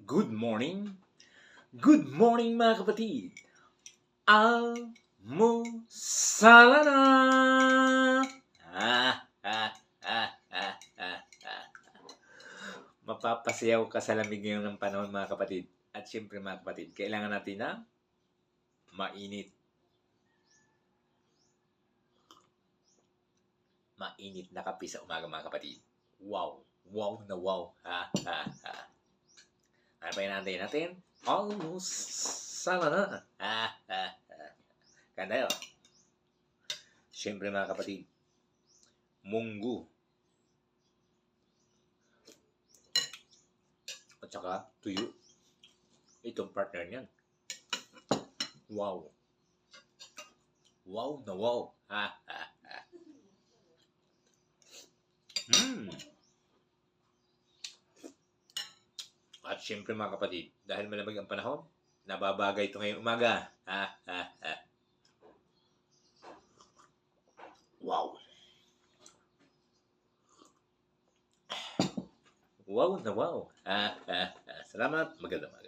Good morning. Good morning mga kapatid. Almusala na. Ah, ah, ah, ah, ah, ah. Mapapasayaw ka sa lamig ngayon ng panahon mga kapatid. At syempre mga kapatid, kailangan natin na mainit. Mainit na kape sa umaga mga kapatid. Wow. Wow na wow. Ha, ha, ha. Ano pa yung natin? Almusala na. Ha, ha, ha. Ganda yun. Siyempre mga kapatid, munggo. At saka tuyo. Itong partner niyan. Wow. Wow na wow. Ha, ha, ha. At siyempre mga kapatid, dahil malamig ang panahon, nababagay ito ngayong umaga. Ha, ha, ha. Wow. Wow na wow. Ha, ha, ha. Salamat. Magandang umaga.